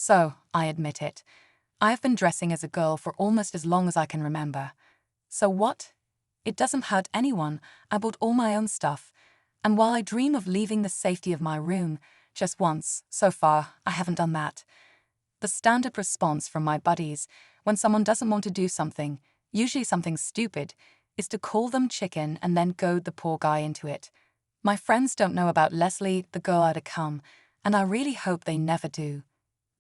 So, I admit it. I have been dressing as a girl for almost as long as I can remember. So what? It doesn't hurt anyone. I bought all my own stuff. And while I dream of leaving the safety of my room, just once, so far, I haven't done that. The standard response from my buddies when someone doesn't want to do something, usually something stupid, is to call them chicken and then goad the poor guy into it. My friends don't know about Lesley, the girl I to come, and I really hope they never do.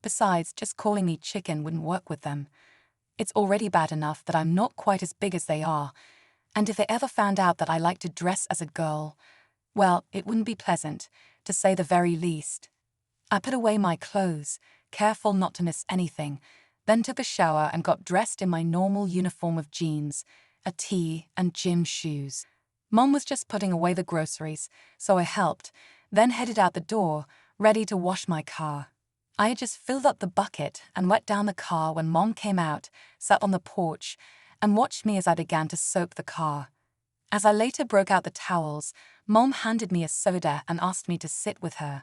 Besides, just calling me chicken wouldn't work with them. It's already bad enough that I'm not quite as big as they are, and if they ever found out that I like to dress as a girl, well, it wouldn't be pleasant, to say the very least. I put away my clothes, careful not to miss anything, then took a shower and got dressed in my normal uniform of jeans, a tee, and gym shoes. Mom was just putting away the groceries, so I helped, then headed out the door, ready to wash my car. I had just filled up the bucket and wet down the car when Mom came out, sat on the porch, and watched me as I began to soak the car. As I later broke out the towels, Mom handed me a soda and asked me to sit with her.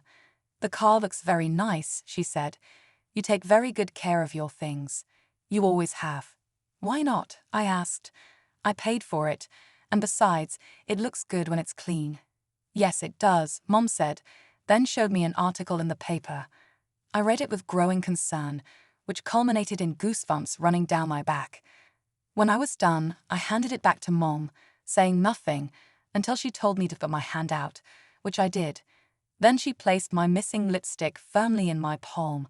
"The car looks very nice," she said. "You take very good care of your things. You always have." "Why not?" I asked. "I paid for it, and besides, it looks good when it's clean." "Yes, it does," Mom said, then showed me an article in the paper. I read it with growing concern, which culminated in goosebumps running down my back. When I was done, I handed it back to Mom, saying nothing, until she told me to put my hand out, which I did. Then she placed my missing lipstick firmly in my palm.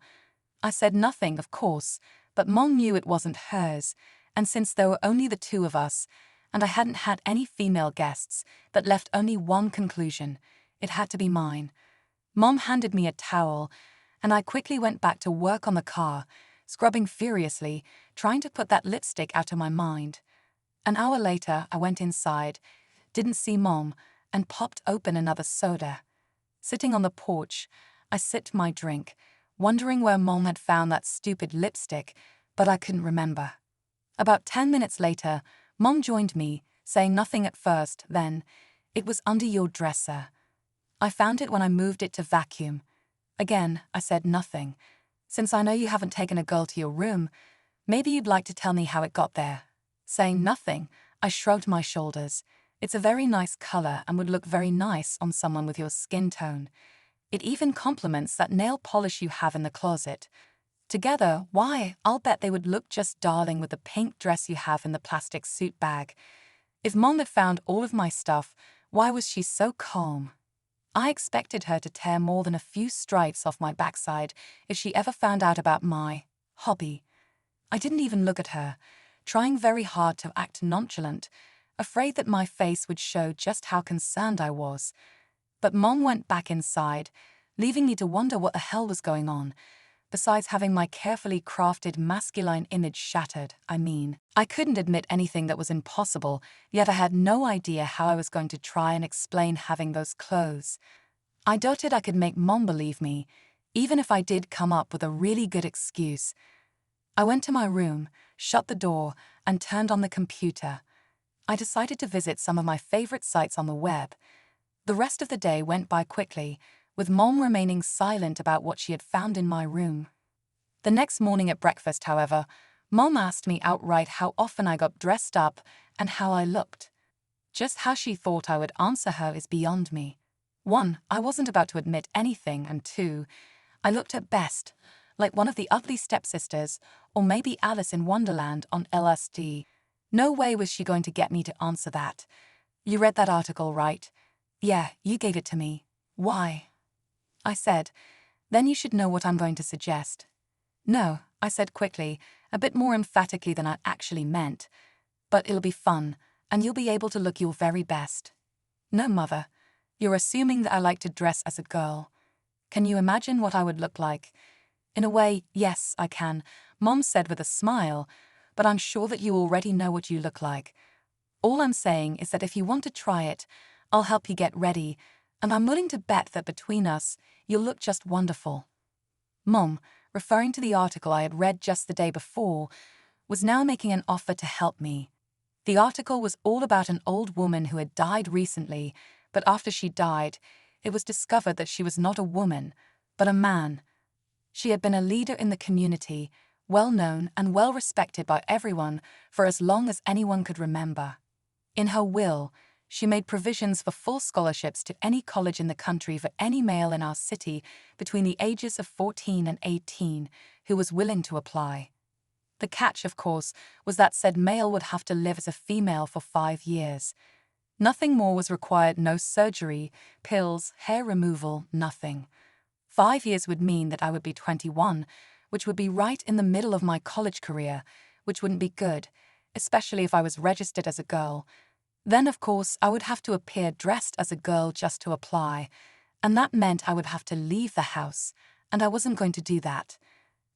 I said nothing, of course, but Mom knew it wasn't hers, and since there were only the two of us, and I hadn't had any female guests, that left only one conclusion: it had to be mine. Mom handed me a towel, and I quickly went back to work on the car, scrubbing furiously, trying to put that lipstick out of my mind. An hour later, I went inside, didn't see Mom, and popped open another soda. Sitting on the porch, I sipped my drink, wondering where Mom had found that stupid lipstick, but I couldn't remember. About 10 minutes later, Mom joined me, saying nothing at first, then, "It was under your dresser. I found it when I moved it to vacuum." Again, I said nothing. "Since I know you haven't taken a girl to your room, maybe you'd like to tell me how it got there." Saying nothing, I shrugged my shoulders. "It's a very nice color and would look very nice on someone with your skin tone. It even complements that nail polish you have in the closet. Together, why, I'll bet they would look just darling with the pink dress you have in the plastic suit bag." If Mom had found all of my stuff, why was she so calm? I expected her to tear more than a few stripes off my backside if she ever found out about my hobby. I didn't even look at her, trying very hard to act nonchalant, afraid that my face would show just how concerned I was. But Mom went back inside, leaving me to wonder what the hell was going on, besides having my carefully crafted masculine image shattered. I couldn't admit anything that was impossible, yet I had no idea how I was going to try and explain having those clothes. I doubted I could make Mom believe me, even if I did come up with a really good excuse. I went to my room, shut the door, and turned on the computer. I decided to visit some of my favorite sites on the web. The rest of the day went by quickly, with Mom remaining silent about what she had found in my room. The next morning at breakfast, however, Mom asked me outright how often I got dressed up and how I looked. Just how she thought I would answer her is beyond me. 1, I wasn't about to admit anything, and 2, I looked at best like one of the ugly stepsisters, or maybe Alice in Wonderland on LSD. No way was she going to get me to answer that. "You read that article, right?" "Yeah, you gave it to me." "Why?" I said. "Then you should know what I'm going to suggest." "No," I said quickly, a bit more emphatically than I actually meant. "But it'll be fun, and you'll be able to look your very best." "No, Mother. You're assuming that I like to dress as a girl. Can you imagine what I would look like?" "In a way, yes, I can," Mom said with a smile, "but I'm sure that you already know what you look like. All I'm saying is that if you want to try it, I'll help you get ready, and I'm willing to bet that between us, you'll look just wonderful." Mom, referring to the article I had read just the day before, was now making an offer to help me. The article was all about an old woman who had died recently, but after she died, it was discovered that she was not a woman, but a man. She had been a leader in the community, well known and well respected by everyone for as long as anyone could remember. In her will, she made provisions for full scholarships to any college in the country for any male in our city between the ages of 14 and 18 who was willing to apply. The catch, of course, was that said male would have to live as a female for 5 years. Nothing more was required, no surgery, pills, hair removal, nothing. 5 years would mean that I would be 21, which would be right in the middle of my college career, which wouldn't be good, especially if I was registered as a girl. Then, of course, I would have to appear dressed as a girl just to apply, and that meant I would have to leave the house, and I wasn't going to do that.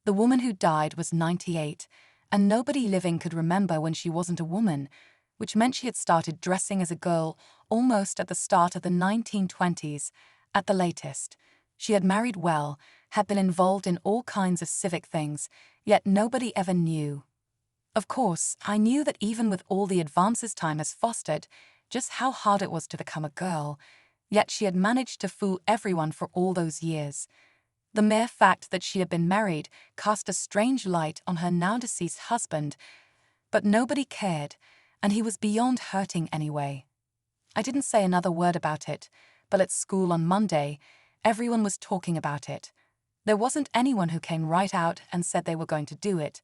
The woman who died was 98, and nobody living could remember when she wasn't a woman, which meant she had started dressing as a girl almost at the start of the 1920s, at the latest. She had married well, had been involved in all kinds of civic things, yet nobody ever knew. Of course, I knew that even with all the advances time has fostered, just how hard it was to become a girl, yet she had managed to fool everyone for all those years. The mere fact that she had been married cast a strange light on her now-deceased husband, but nobody cared, and he was beyond hurting anyway. I didn't say another word about it, but at school on Monday, everyone was talking about it. There wasn't anyone who came right out and said they were going to do it,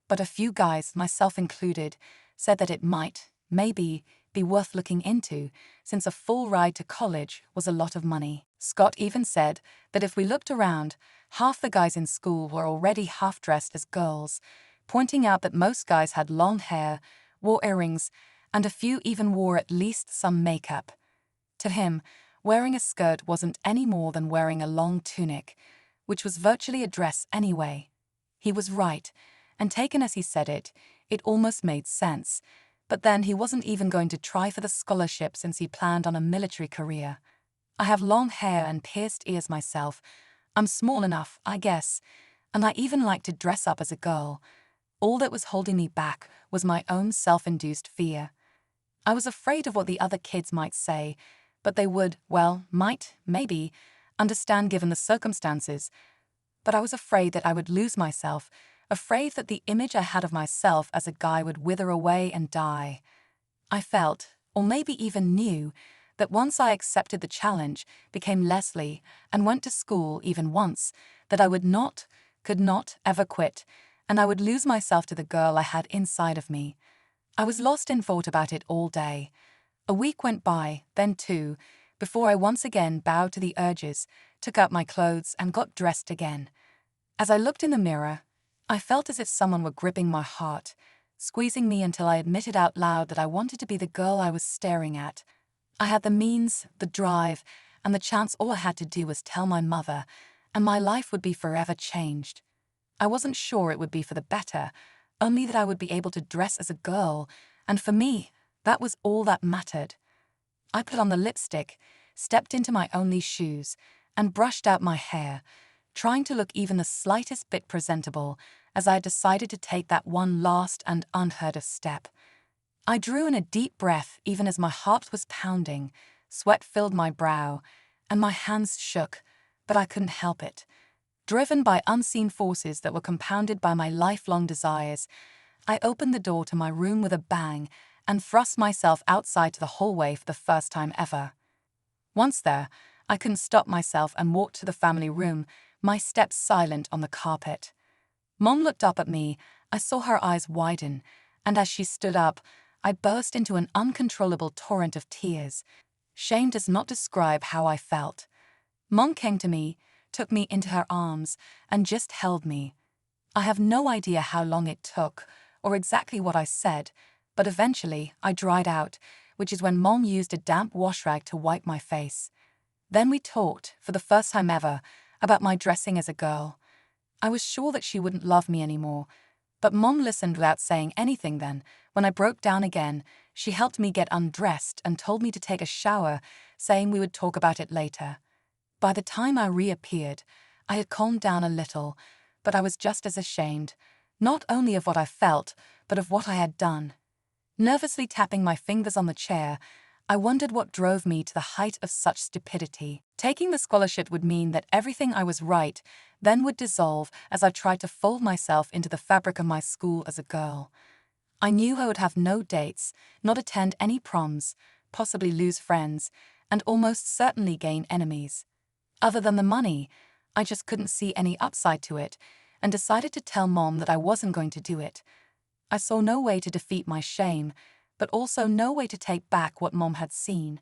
but a few guys, myself included, said that it might, maybe, be worth looking into, since a full ride to college was a lot of money. Scott even said that if we looked around, half the guys in school were already half-dressed as girls, pointing out that most guys had long hair, wore earrings, and a few even wore at least some makeup. To him, wearing a skirt wasn't any more than wearing a long tunic, which was virtually a dress anyway. He was right, and taken as he said it, it almost made sense. But then he wasn't even going to try for the scholarship since he planned on a military career. I have long hair and pierced ears myself. I'm small enough, I guess, and I even like to dress up as a girl. All that was holding me back was my own self-induced fear. I was afraid of what the other kids might say, but they would, well, might, maybe, understand given the circumstances. But I was afraid that I would lose myself, afraid that the image I had of myself as a guy would wither away and die. I felt, or maybe even knew, that once I accepted the challenge, became Lesley, and went to school even once, that I could not ever quit, and I would lose myself to the girl I had inside of me. I was lost in thought about it all day. A week went by, then 2, before I once again bowed to the urges, took out my clothes and got dressed again. As I looked in the mirror, I felt as if someone were gripping my heart, squeezing me until I admitted out loud that I wanted to be the girl I was staring at. I had the means, the drive, and the chance. All I had to do was tell my mother, and my life would be forever changed. I wasn't sure it would be for the better, only that I would be able to dress as a girl, and for me, that was all that mattered. I put on the lipstick, stepped into my only shoes, and brushed out my hair, trying to look even the slightest bit presentable, as I had decided to take that one last and unheard of step. I drew in a deep breath even as my heart was pounding, sweat filled my brow, and my hands shook, but I couldn't help it. Driven by unseen forces that were compounded by my lifelong desires, I opened the door to my room with a bang and thrust myself outside to the hallway for the first time ever. Once there, I couldn't stop myself and walked to the family room, my steps silent on the carpet. Mom looked up at me. I saw her eyes widen, and as she stood up, I burst into an uncontrollable torrent of tears. Shame does not describe how I felt. Mom came to me, took me into her arms, and just held me. I have no idea how long it took, or exactly what I said, but eventually I dried out, which is when Mom used a damp wash rag to wipe my face. Then we talked, for the first time ever, about my dressing as a girl. I was sure that she wouldn't love me anymore, but Mom listened without saying anything then. When I broke down again, she helped me get undressed and told me to take a shower, saying we would talk about it later. By the time I reappeared, I had calmed down a little, but I was just as ashamed, not only of what I felt, but of what I had done. Nervously tapping my fingers on the chair, I wondered what drove me to the height of such stupidity. Taking the scholarship would mean that everything I was right then would dissolve as I tried to fold myself into the fabric of my school as a girl. I knew I would have no dates, not attend any proms, possibly lose friends, and almost certainly gain enemies. Other than the money, I just couldn't see any upside to it, and decided to tell Mom that I wasn't going to do it. I saw no way to defeat my shame, but also no way to take back what Mom had seen.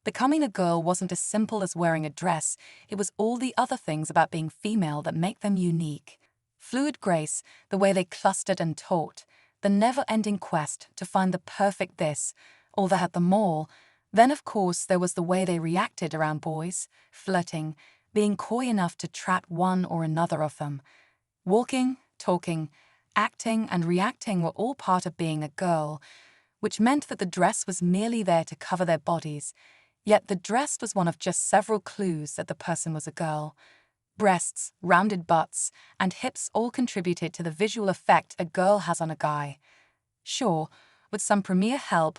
Becoming a girl wasn't as simple as wearing a dress, it was all the other things about being female that make them unique. Fluid grace, the way they clustered and taught, the never-ending quest to find the perfect this, or that at the mall. Then of course there was the way they reacted around boys, flirting, being coy enough to trap one or another of them. Walking, talking, acting and reacting were all part of being a girl, which meant that the dress was merely there to cover their bodies, yet the dress was one of just several clues that the person was a girl. Breasts, rounded butts, and hips all contributed to the visual effect a girl has on a guy. Sure, with some premier help,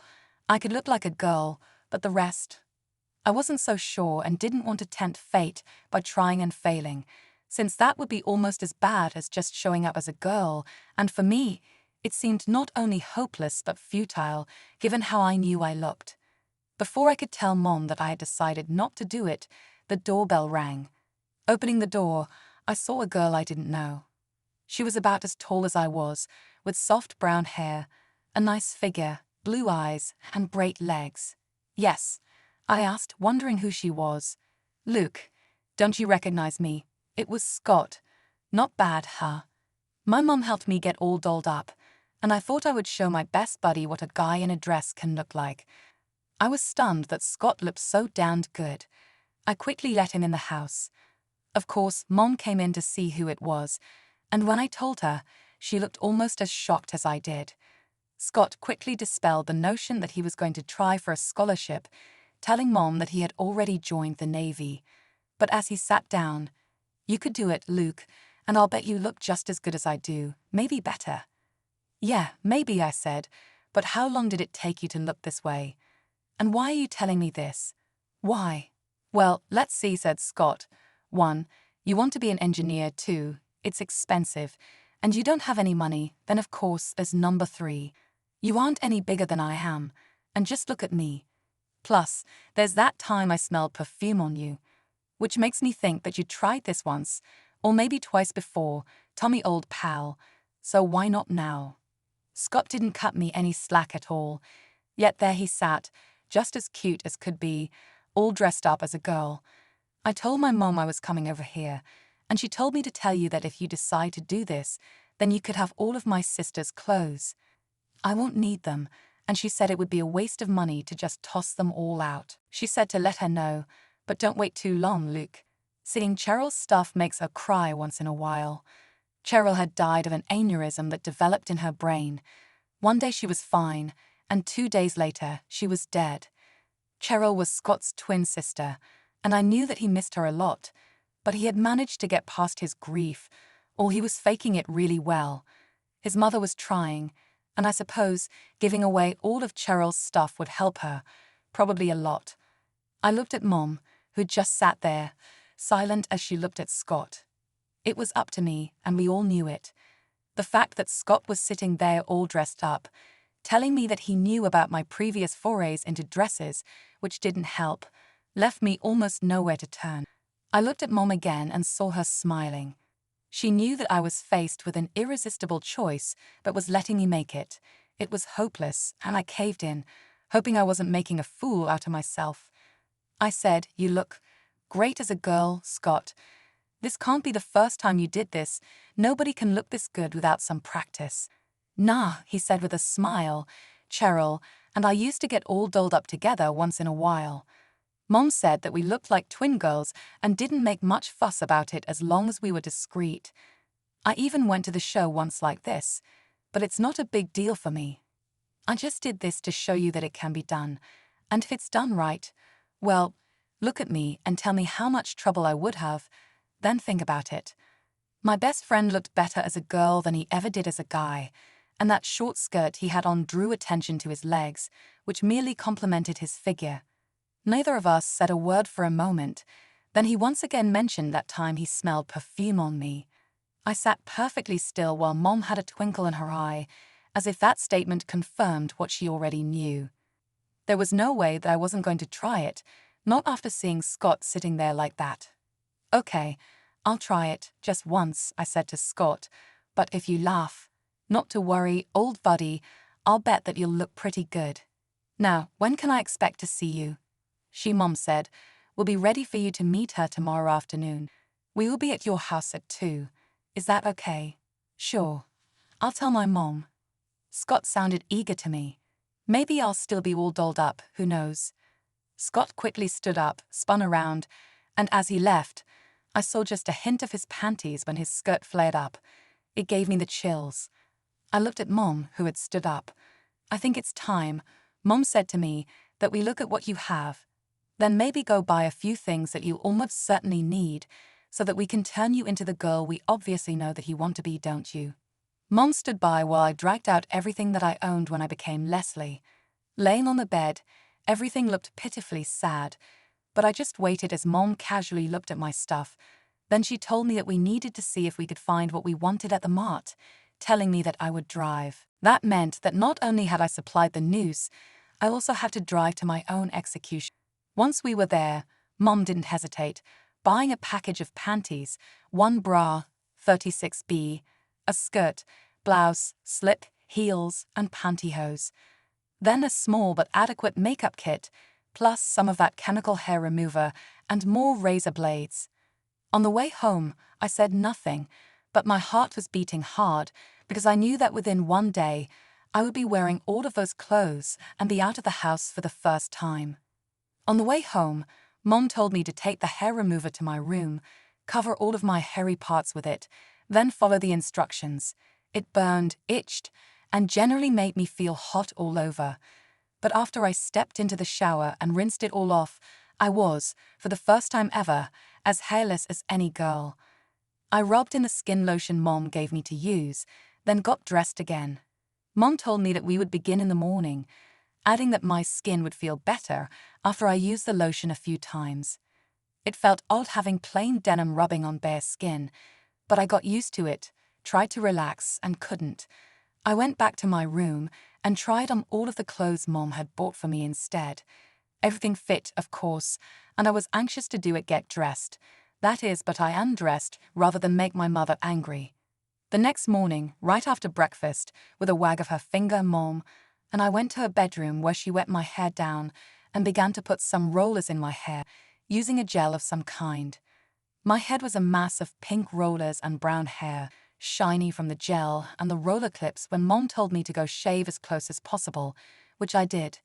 I could look like a girl, but the rest? I wasn't so sure and didn't want to tempt fate by trying and failing, since that would be almost as bad as just showing up as a girl, and for me, it seemed not only hopeless but futile, given how I knew I looked. Before I could tell Mom that I had decided not to do it, the doorbell rang. Opening the door, I saw a girl I didn't know. She was about as tall as I was, with soft brown hair, a nice figure, blue eyes, and great legs. Yes, I asked, wondering who she was. Luke, don't you recognize me? It was Scott. Not bad, huh? My mom helped me get all dolled up, and I thought I would show my best buddy what a guy in a dress can look like. I was stunned that Scott looked so damned good. I quickly let him in the house. Of course, Mom came in to see who it was, and when I told her, she looked almost as shocked as I did. Scott quickly dispelled the notion that he was going to try for a scholarship, telling Mom that he had already joined the Navy. But as he sat down, "You could do it, Luke, and I'll bet you look just as good as I do, maybe better." "Yeah, maybe," I said, "but how long did it take you to look this way? And why are you telling me this? Why?" "Well, let's see," said Scott. "1, you want to be an engineer. 2, it's expensive, and you don't have any money. Then of course there's number 3. You aren't any bigger than I am, and just look at me. Plus, there's that time I smelled perfume on you, which makes me think that you tried this once, or maybe twice before, Tommy old pal, so why not now?" Scott didn't cut me any slack at all, yet there he sat, just as cute as could be, all dressed up as a girl. "I told my mom I was coming over here, and she told me to tell you that if you decide to do this, then you could have all of my sister's clothes. I won't need them, and she said it would be a waste of money to just toss them all out. She said to let her know, but don't wait too long, Luke. Seeing Cheryl's stuff makes her cry once in a while." Cheryl had died of an aneurysm that developed in her brain. One day she was fine, and 2 days later she was dead. Cheryl was Scott's twin sister, and I knew that he missed her a lot, but he had managed to get past his grief, or he was faking it really well. His mother was trying, and I suppose giving away all of Cheryl's stuff would help her, probably a lot. I looked at Mom, who just sat there, silent as she looked at Scott. It was up to me, and we all knew it. The fact that Scott was sitting there all dressed up, telling me that he knew about my previous forays into dresses, which didn't help, left me almost nowhere to turn. I looked at Mom again and saw her smiling. She knew that I was faced with an irresistible choice, but was letting me make it. It was hopeless, and I caved in, hoping I wasn't making a fool out of myself. I said, "You look great as a girl, Scott. This can't be the first time you did this. Nobody can look this good without some practice." "Nah," he said with a smile. "Cheryl and I used to get all dolled up together once in a while. Mom said that we looked like twin girls and didn't make much fuss about it as long as we were discreet. I even went to the show once like this, but it's not a big deal for me. I just did this to show you that it can be done, and if it's done right, well, look at me and tell me how much trouble I would have, then think about it." My best friend looked better as a girl than he ever did as a guy, and that short skirt he had on drew attention to his legs, which merely complimented his figure. Neither of us said a word for a moment. Then he once again mentioned that time he smelled perfume on me. I sat perfectly still while Mom had a twinkle in her eye, as if that statement confirmed what she already knew. There was no way that I wasn't going to try it, not after seeing Scott sitting there like that. "Okay, I'll try it, just once," I said to Scott, "but if you laugh, not to worry, old buddy, I'll bet that you'll look pretty good. Now, when can I expect to see you?" Mom said, "We'll be ready for you to meet her tomorrow afternoon. We will be at your house at 2. Is that okay?" "Sure. I'll tell my mom." Scott sounded eager to me. Maybe I'll still be all dolled up, who knows? Scott quickly stood up, spun around, and as he left, I saw just a hint of his panties when his skirt flared up. It gave me the chills. I looked at Mom, who had stood up. "I think it's time," Mom said to me, "that we look at what you have. Then maybe go buy a few things that you almost certainly need, so that we can turn you into the girl we obviously know that you want to be, don't you?" Mom stood by while I dragged out everything that I owned when I became Lesley. Laying on the bed, everything looked pitifully sad, but I just waited as Mom casually looked at my stuff. Then she told me that we needed to see if we could find what we wanted at the mart, telling me that I would drive. That meant that not only had I supplied the noose, I also had to drive to my own execution. Once we were there, Mom didn't hesitate, buying a package of panties, one bra, 36B, a skirt, blouse, slip, heels, and pantyhose. Then a small but adequate makeup kit, plus some of that chemical hair remover and more razor blades. On the way home, I said nothing, but my heart was beating hard because I knew that within one day, I would be wearing all of those clothes and be out of the house for the first time. On the way home, Mom told me to take the hair remover to my room, cover all of my hairy parts with it, then follow the instructions. It burned, itched, and generally made me feel hot all over. But after I stepped into the shower and rinsed it all off, I was, for the first time ever, as hairless as any girl. I rubbed in the skin lotion Mom gave me to use, then got dressed again. Mom told me that we would begin in the morning, adding that my skin would feel better after I used the lotion a few times. It felt odd having plain denim rubbing on bare skin, but I got used to it, tried to relax, and couldn't. I went back to my room and tried on all of the clothes Mom had bought for me instead. Everything fit, of course, and I was anxious to get dressed. That is, but I undressed rather than make my mother angry. The next morning, right after breakfast, with a wag of her finger, Mom, and I went to her bedroom where she wet my hair down and began to put some rollers in my hair, using a gel of some kind. My head was a mass of pink rollers and brown hair, shiny from the gel and the roller clips when Mom told me to go shave as close as possible, which I did.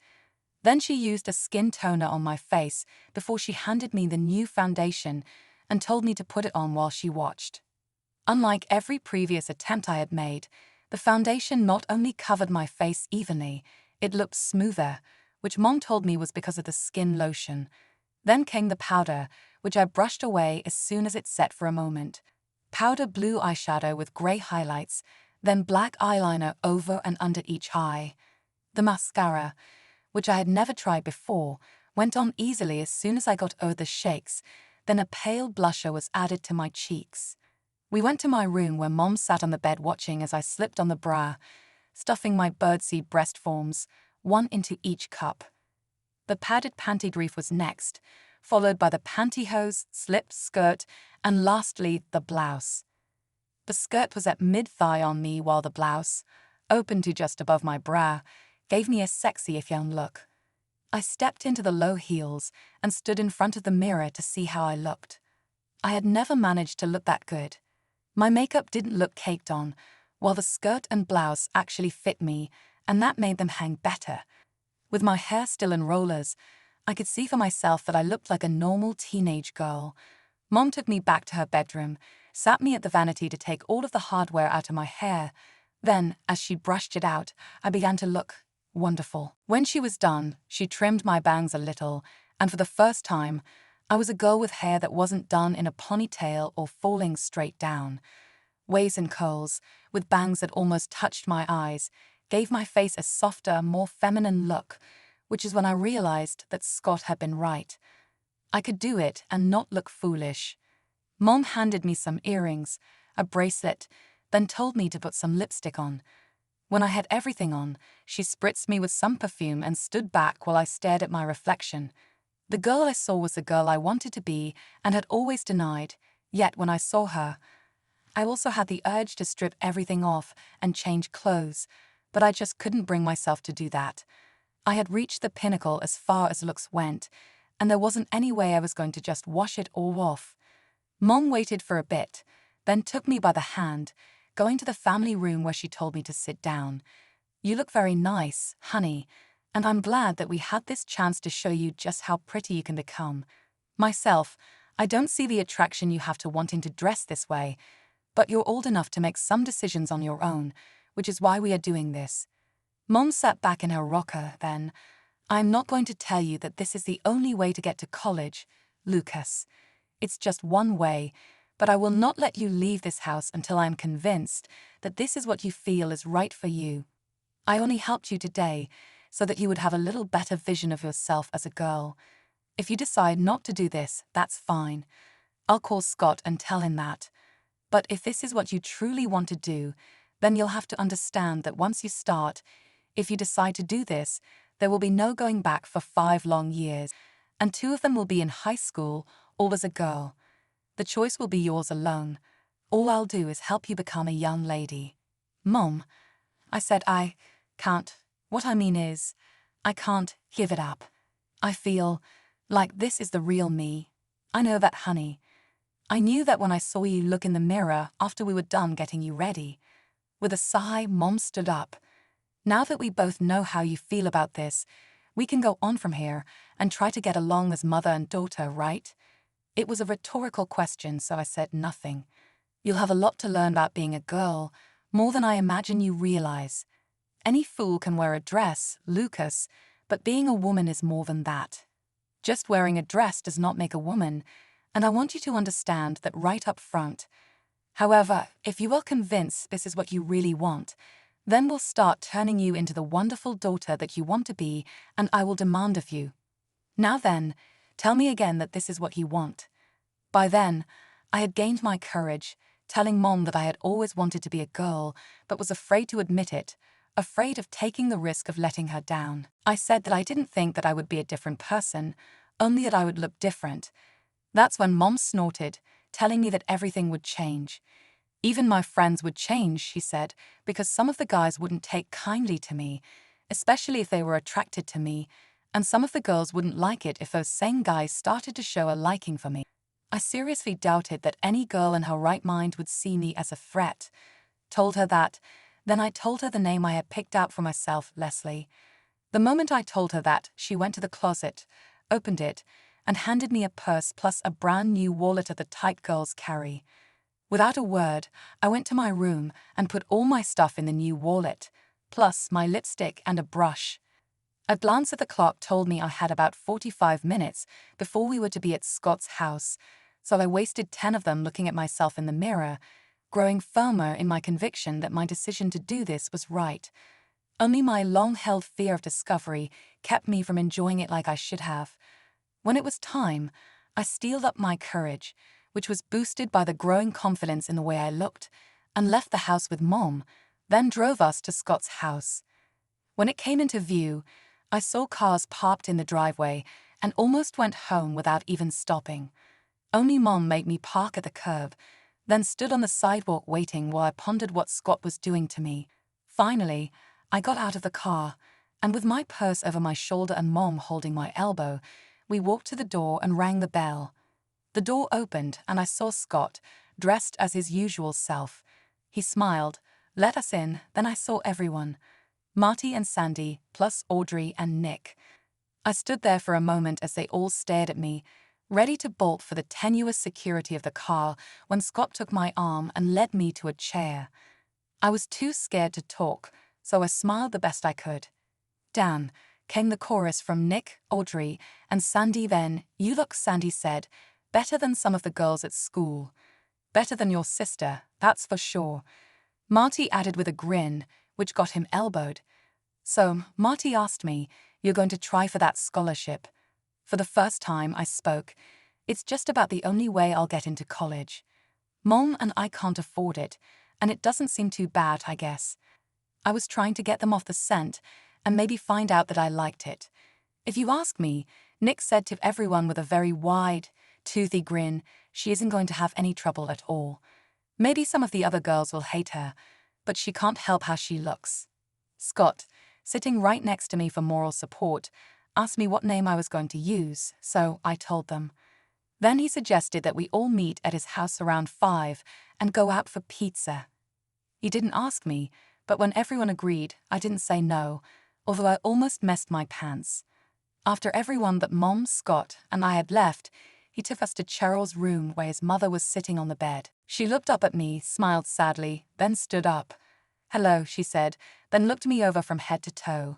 Then she used a skin toner on my face before she handed me the new foundation and told me to put it on while she watched. Unlike every previous attempt I had made, the foundation not only covered my face evenly, it looked smoother, which Mom told me was because of the skin lotion. Then came the powder, which I brushed away as soon as it set for a moment. Powder blue eyeshadow with grey highlights, then black eyeliner over and under each eye. The mascara, which I had never tried before, went on easily as soon as I got over the shakes, then a pale blusher was added to my cheeks. We went to my room where Mom sat on the bed watching as I slipped on the bra, stuffing my birdseed breast forms, one into each cup. The padded panty brief was next, followed by the pantyhose, slip, skirt, and lastly, the blouse. The skirt was at mid-thigh on me while the blouse, open to just above my bra, gave me a sexy if young look. I stepped into the low heels and stood in front of the mirror to see how I looked. I had never managed to look that good. My makeup didn't look caked on, while the skirt and blouse actually fit me, and that made them hang better. With my hair still in rollers, I could see for myself that I looked like a normal teenage girl. Mom took me back to her bedroom, sat me at the vanity to take all of the hardware out of my hair. Then, as she brushed it out, I began to look wonderful. When she was done, she trimmed my bangs a little, and for the first time, I was a girl with hair that wasn't done in a ponytail or falling straight down. Waves and curls, with bangs that almost touched my eyes, gave my face a softer, more feminine look. which is when I realized that Scott had been right. I could do it and not look foolish. Mom handed me some earrings, a bracelet, then told me to put some lipstick on. When I had everything on, she spritzed me with some perfume and stood back while I stared at my reflection. The girl I saw was the girl I wanted to be and had always denied, yet when I saw her, I also had the urge to strip everything off and change clothes, but I just couldn't bring myself to do that. I had reached the pinnacle as far as looks went, and there wasn't any way I was going to just wash it all off. Mom waited for a bit, then took me by the hand, going to the family room where she told me to sit down. "You look very nice, honey, and I'm glad that we had this chance to show you just how pretty you can become. Myself, I don't see the attraction you have to wanting to dress this way, but you're old enough to make some decisions on your own, which is why we are doing this." Mom sat back in her rocker then. "I'm not going to tell you that this is the only way to get to college, Lucas. It's just one way, but I will not let you leave this house until I am convinced that this is what you feel is right for you. I only helped you today so that you would have a little better vision of yourself as a girl. If you decide not to do this, that's fine. I'll call Scott and tell him that. But if this is what you truly want to do, then you'll have to understand that once you start, if you decide to do this, there will be no going back for 5 long years, and 2 of them will be in high school or as a girl. The choice will be yours alone. All I'll do is help you become a young lady." "Mom," I said, "I can't. What I mean is, I can't give it up. I feel like this is the real me. I know that, honey. I knew that when I saw you look in the mirror after we were done getting you ready." With a sigh, Mom stood up. "Now that we both know how you feel about this, we can go on from here and try to get along as mother and daughter, right?" It was a rhetorical question, so I said nothing. "You'll have a lot to learn about being a girl, more than I imagine you realize. Any fool can wear a dress, Lucas, but being a woman is more than that. Just wearing a dress does not make a woman, and I want you to understand that right up front. However, if you are convinced this is what you really want, then we'll start turning you into the wonderful daughter that you want to be, and I will demand of you. Now then, tell me again that this is what you want." By then, I had gained my courage, telling Mom that I had always wanted to be a girl, but was afraid to admit it, afraid of taking the risk of letting her down. I said that I didn't think that I would be a different person, only that I would look different. That's when Mom snorted, telling me that everything would change. "Even my friends would change," she said, "because some of the guys wouldn't take kindly to me, especially if they were attracted to me, and some of the girls wouldn't like it if those same guys started to show a liking for me." I seriously doubted that any girl in her right mind would see me as a threat. Told her that, then I told her the name I had picked out for myself, Lesley. The moment I told her that, she went to the closet, opened it, and handed me a purse plus a brand new wallet of the type girls carry. Without a word, I went to my room and put all my stuff in the new wallet, plus my lipstick and a brush. A glance at the clock told me I had about 45 minutes before we were to be at Scott's house, so I wasted 10 of them looking at myself in the mirror, growing firmer in my conviction that my decision to do this was right. Only my long-held fear of discovery kept me from enjoying it like I should have. When it was time, I steeled up my courage, which was boosted by the growing confidence in the way I looked, and left the house with Mom, then drove us to Scott's house. When it came into view, I saw cars parked in the driveway and almost went home without even stopping. Only Mom made me park at the curb, then stood on the sidewalk waiting while I pondered what Scott was doing to me. Finally, I got out of the car, and with my purse over my shoulder and Mom holding my elbow, we walked to the door and rang the bell. The door opened and I saw Scott, dressed as his usual self. He smiled, let us in, then I saw everyone. Marty and Sandy, plus Audrey and Nick. I stood there for a moment as they all stared at me, ready to bolt for the tenuous security of the car when Scott took my arm and led me to a chair. I was too scared to talk, so I smiled the best I could. "Dan," came the chorus from Nick, Audrey, and Sandy then. "You look," Sandy said, "better than some of the girls at school. Better than your sister, that's for sure." Marty added with a grin, which got him elbowed. So Marty asked me, You're going to try for that scholarship. For the first time, I spoke. It's just about the only way I'll get into college. Mom and I can't afford it, and it doesn't seem too bad, I guess. I was trying to get them off the scent and maybe find out that I liked it. If you ask me, Nick said to everyone with a very wide, toothy grin, she isn't going to have any trouble at all. Maybe some of the other girls will hate her, but she can't help how she looks. Scott, sitting right next to me for moral support, asked me what name I was going to use, so I told them. Then he suggested that we all meet at his house around 5 and go out for pizza. He didn't ask me, but when everyone agreed, I didn't say no, although I almost messed my pants. After everyone but Mom, Scott, and I had left, he took us to Cheryl's room where his mother was sitting on the bed. She looked up at me, smiled sadly, then stood up. "Hello," she said, then looked me over from head to toe.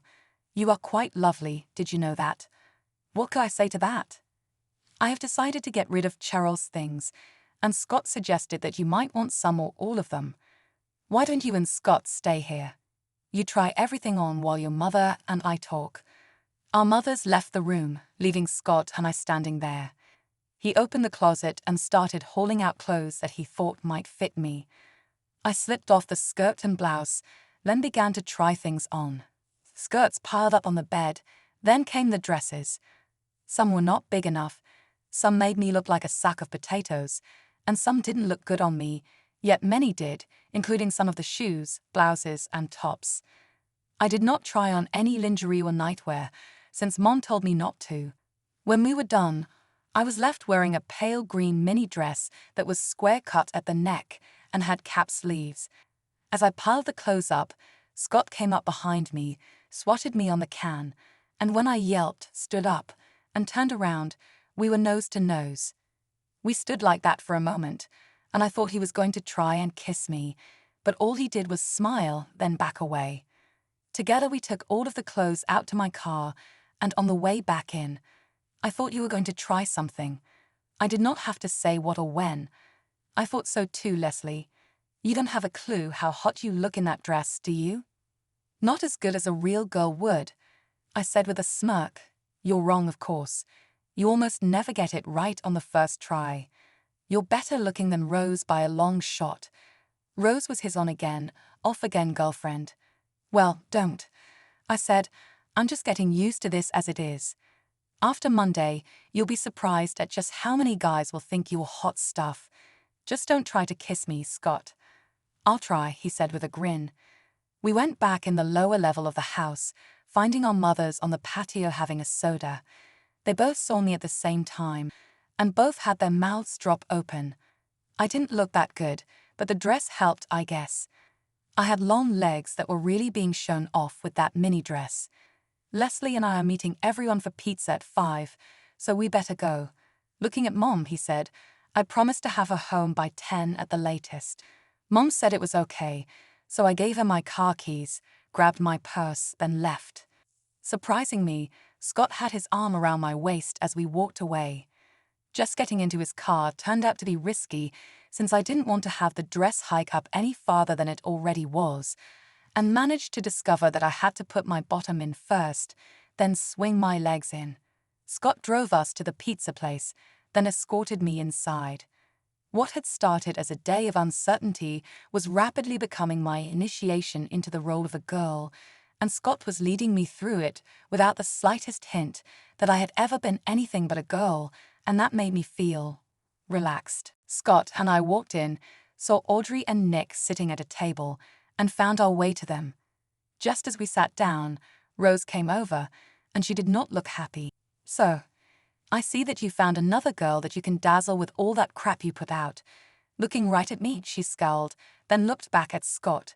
"You are quite lovely, did you know that?" What could I say to that? I have decided to get rid of Cheryl's things, and Scott suggested that you might want some or all of them. Why don't you and Scott stay here? You try everything on while your mother and I talk. Our mothers left the room, leaving Scott and I standing there. He opened the closet and started hauling out clothes that he thought might fit me. I slipped off the skirt and blouse, then began to try things on. Skirts piled up on the bed, then came the dresses. Some were not big enough, some made me look like a sack of potatoes, and some didn't look good on me, yet many did, including some of the shoes, blouses, and tops. I did not try on any lingerie or nightwear, since Mom told me not to. When we were done, I was left wearing a pale green mini dress that was square cut at the neck and had cap sleeves. As I piled the clothes up, Scott came up behind me, swatted me on the can, and when I yelped, stood up, and turned around, we were nose to nose. We stood like that for a moment, and I thought he was going to try and kiss me, but all he did was smile, then back away. Together we took all of the clothes out to my car, and on the way back in, I thought you were going to try something. I did not have to say what or when. I thought so too, Lesley. You don't have a clue how hot you look in that dress, do you? Not as good as a real girl would, I said with a smirk. You're wrong, of course. You almost never get it right on the first try. You're better looking than Rose by a long shot. Rose was his on-again, off-again girlfriend. Well, don't. I said, I'm just getting used to this as it is. After Monday, you'll be surprised at just how many guys will think you're hot stuff. Just don't try to kiss me, Scott. I'll try, he said with a grin. We went back in the lower level of the house, finding our mothers on the patio having a soda. They both saw me at the same time, and both had their mouths drop open. I didn't look that good, but the dress helped, I guess. I had long legs that were really being shown off with that mini dress. Lesley and I are meeting everyone for pizza at 5, so we better go. Looking at Mom, he said, I promised to have her home by 10 at the latest. Mom said it was okay, so I gave her my car keys, grabbed my purse, then left. Surprising me, Scott had his arm around my waist as we walked away. Just getting into his car turned out to be risky, since I didn't want to have the dress hike up any farther than it already was, and managed to discover that I had to put my bottom in first, then swing my legs in. Scott drove us to the pizza place, then escorted me inside. What had started as a day of uncertainty was rapidly becoming my initiation into the role of a girl, and Scott was leading me through it without the slightest hint that I had ever been anything but a girl, and that made me feel relaxed. Scott and I walked in, saw Audrey and Nick sitting at a table, and found our way to them. Just as we sat down, Rose came over, and she did not look happy. So, I see that you found another girl that you can dazzle with all that crap you put out. Looking right at me, she scowled, then looked back at Scott.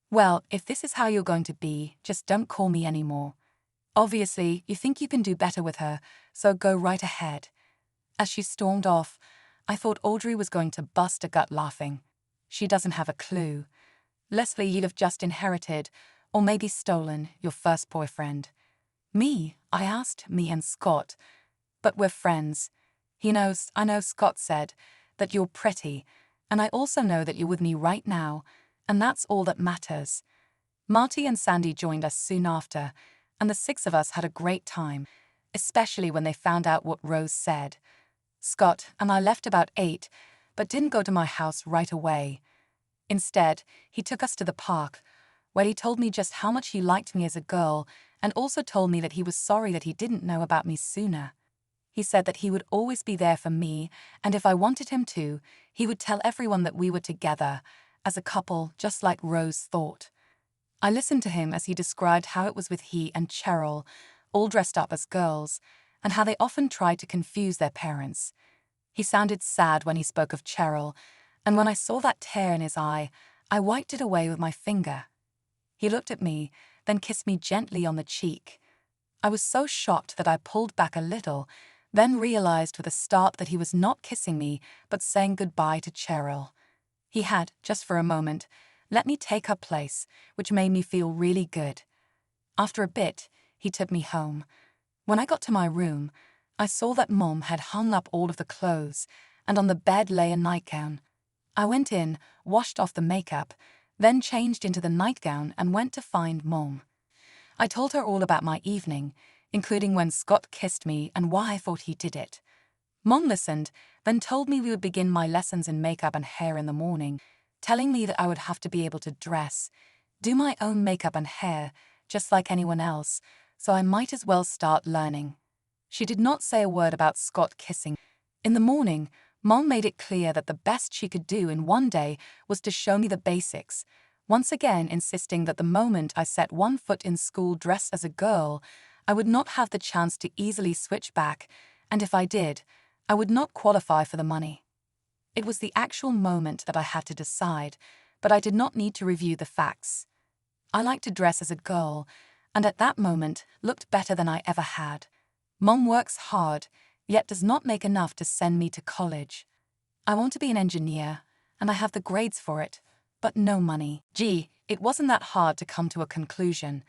Well, if this is how you're going to be, just don't call me anymore. Obviously, you think you can do better with her, so go right ahead. As she stormed off, I thought Audrey was going to bust a gut laughing. She doesn't have a clue. Lesley, you'd have just inherited, or maybe stolen, your first boyfriend. Me? I asked, me and Scott. But we're friends. He knows, I know, Scott said, that you're pretty, and I also know that you're with me right now, and that's all that matters. Marty and Sandy joined us soon after, and the six of us had a great time, especially when they found out what Rose said. Scott and I left about 8, but didn't go to my house right away. Instead, he took us to the park, where he told me just how much he liked me as a girl and also told me that he was sorry that he didn't know about me sooner. He said that he would always be there for me, and if I wanted him to, he would tell everyone that we were together, as a couple, just like Rose thought. I listened to him as he described how it was with he and Cheryl, all dressed up as girls, and how they often tried to confuse their parents. He sounded sad when he spoke of Cheryl, and when I saw that tear in his eye, I wiped it away with my finger. He looked at me, then kissed me gently on the cheek. I was so shocked that I pulled back a little, then realized with a start that he was not kissing me, but saying goodbye to Cheryl. He had, just for a moment, let me take her place, which made me feel really good. After a bit, he took me home. When I got to my room, I saw that Mom had hung up all of the clothes, and on the bed lay a nightgown. I went in, washed off the makeup, then changed into the nightgown and went to find Mom. I told her all about my evening, including when Scott kissed me and why I thought he did it. Mom listened, then told me we would begin my lessons in makeup and hair in the morning, telling me that I would have to be able to dress, do my own makeup and hair, just like anyone else, so I might as well start learning. She did not say a word about Scott kissing. In the morning, Mom made it clear that the best she could do in one day was to show me the basics, once again insisting that the moment I set one foot in school dressed as a girl, I would not have the chance to easily switch back, and if I did, I would not qualify for the money. It was the actual moment that I had to decide, but I did not need to review the facts. I liked to dress as a girl, and at that moment looked better than I ever had. Mom works hard, yet does not make enough to send me to college. I want to be an engineer, and I have the grades for it, but no money. Gee, it wasn't that hard to come to a conclusion.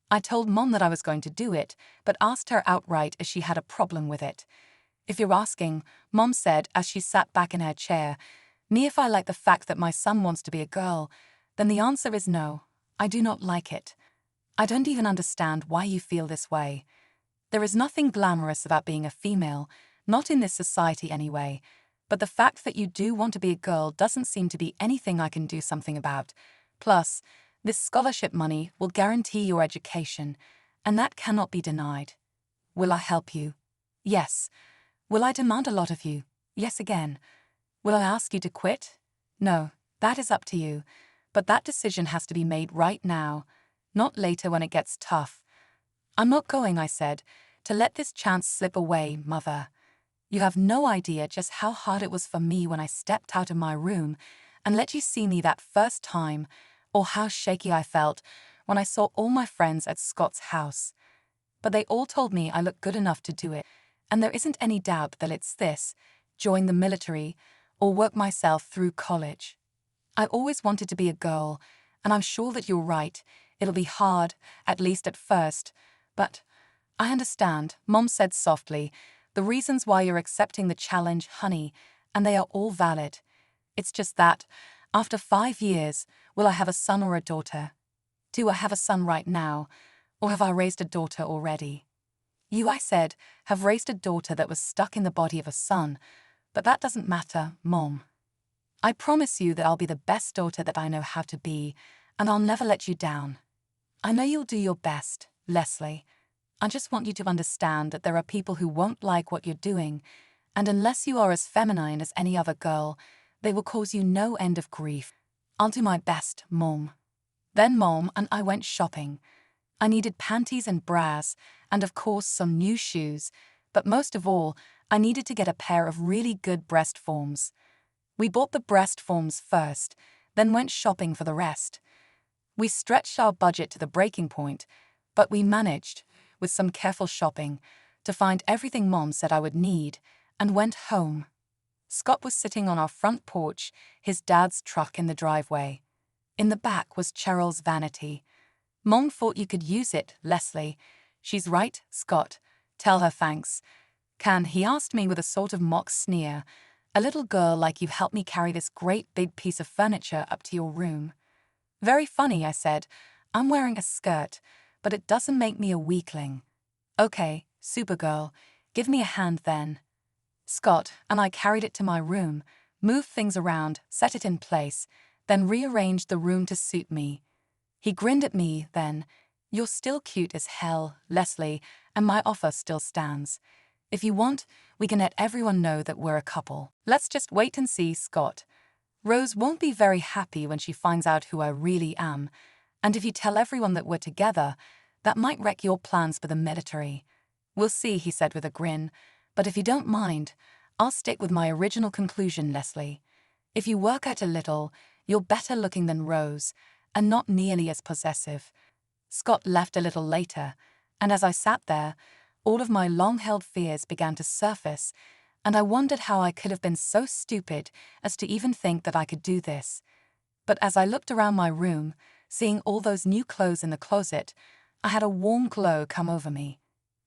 I told Mom that I was going to do it, but asked her outright if she had a problem with it. If you're asking, Mom said as she sat back in her chair, me if I like the fact that my son wants to be a girl, then the answer is no, I do not like it. I don't even understand why you feel this way. There is nothing glamorous about being a female, not in this society anyway, but the fact that you do want to be a girl doesn't seem to be anything I can do something about. Plus, this scholarship money will guarantee your education, and that cannot be denied. Will I help you? Yes. Will I demand a lot of you? Yes again. Will I ask you to quit? No, that is up to you, but that decision has to be made right now, not later when it gets tough. I'm not going, I said, to let this chance slip away, Mother. You have no idea just how hard it was for me when I stepped out of my room and let you see me that first time, or how shaky I felt when I saw all my friends at Scott's house. But they all told me I looked good enough to do it, and there isn't any doubt that it's this: join the military or work myself through college. I always wanted to be a girl, and I'm sure that you're right, it'll be hard, at least at first, but I understand, Mom said softly, the reasons why you're accepting the challenge, honey, and they are all valid. It's just that, after 5 years, will I have a son or a daughter? Do I have a son right now, or have I raised a daughter already? You, I said, have raised a daughter that was stuck in the body of a son, but that doesn't matter, Mom. I promise you that I'll be the best daughter that I know how to be, and I'll never let you down. I know you'll do your best, Lesley. I just want you to understand that there are people who won't like what you're doing, and unless you are as feminine as any other girl, they will cause you no end of grief. I'll do my best, Mom. Then Mom and I went shopping. I needed panties and bras, and of course some new shoes, but most of all, I needed to get a pair of really good breast forms. We bought the breast forms first, then went shopping for the rest. We stretched our budget to the breaking point, but we managed, with some careful shopping, to find everything Mom said I would need, and went home. Scott was sitting on our front porch, his dad's truck in the driveway. In the back was Cheryl's vanity. Mom thought you could use it, Lesley. She's right, Scott. Tell her thanks. Can, he asked me with a sort of mock sneer. A little girl like you've helped me carry this great big piece of furniture up to your room. Very funny, I said. I'm wearing a skirt, but it doesn't make me a weakling. Okay, Supergirl, give me a hand then. Scott and I carried it to my room, moved things around, set it in place, then rearranged the room to suit me. He grinned at me then. You're still cute as hell, Lesley, and my offer still stands. If you want, we can let everyone know that we're a couple. Let's just wait and see, Scott. Rose won't be very happy when she finds out who I really am, and if you tell everyone that we're together, that might wreck your plans for the military. We'll see, he said with a grin, but if you don't mind, I'll stick with my original conclusion, Lesley. If you work out a little, you're better looking than Rose, and not nearly as possessive. Scott left a little later, and as I sat there, all of my long-held fears began to surface, and I wondered how I could have been so stupid as to even think that I could do this. But as I looked around my room, seeing all those new clothes in the closet, I had a warm glow come over me.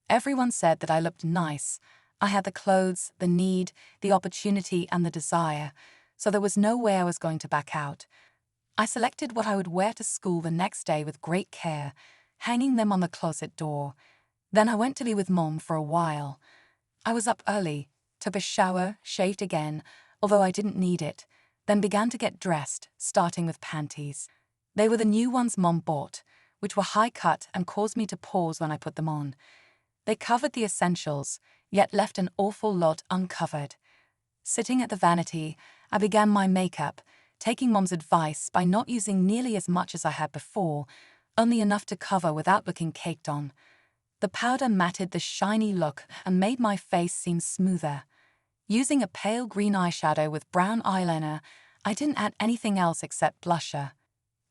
Everyone said that I looked nice. I had the clothes, the need, the opportunity, and the desire, so there was no way I was going to back out. I selected what I would wear to school the next day with great care, hanging them on the closet door. Then I went to be with Mom for a while. I was up early, took a shower, shaved again, although I didn't need it, then began to get dressed, starting with panties. They were the new ones Mom bought, which were high-cut and caused me to pause when I put them on. They covered the essentials, yet left an awful lot uncovered. Sitting at the vanity, I began my makeup, taking Mom's advice by not using nearly as much as I had before, only enough to cover without looking caked on. The powder matted the shiny look and made my face seem smoother. Using a pale green eyeshadow with brown eyeliner, I didn't add anything else except blusher.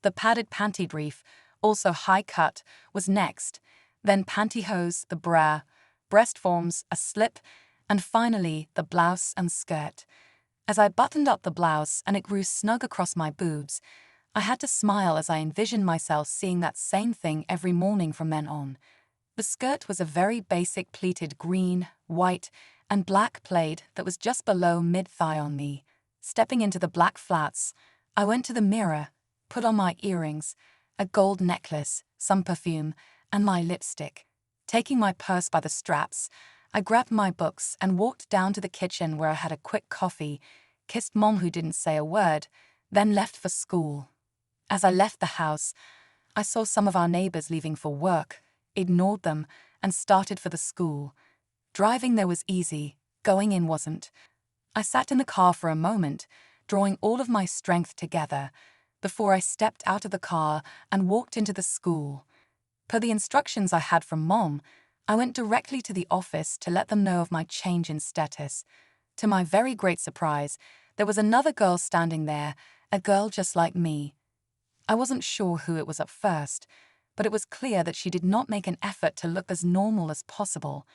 The padded panty brief, also high-cut, was next, then pantyhose, the bra, breast forms, a slip, and finally the blouse and skirt. As I buttoned up the blouse and it grew snug across my boobs, I had to smile as I envisioned myself seeing that same thing every morning from then on. The skirt was a very basic pleated green, white, and black plaid that was just below mid-thigh on me. Stepping into the black flats, I went to the mirror, put on my earrings, a gold necklace, some perfume, and my lipstick. Taking my purse by the straps, I grabbed my books and walked down to the kitchen where I had a quick coffee, kissed Mom who didn't say a word, then left for school. As I left the house, I saw some of our neighbors leaving for work, ignored them, and started for the school. Driving there was easy, going in wasn't. I sat in the car for a moment, drawing all of my strength together, before I stepped out of the car and walked into the school. Per the instructions I had from Mom, I went directly to the office to let them know of my change in status. To my very great surprise, there was another girl standing there, a girl just like me. I wasn't sure who it was at first, but it was clear that she did not make an effort to look as normal as possible.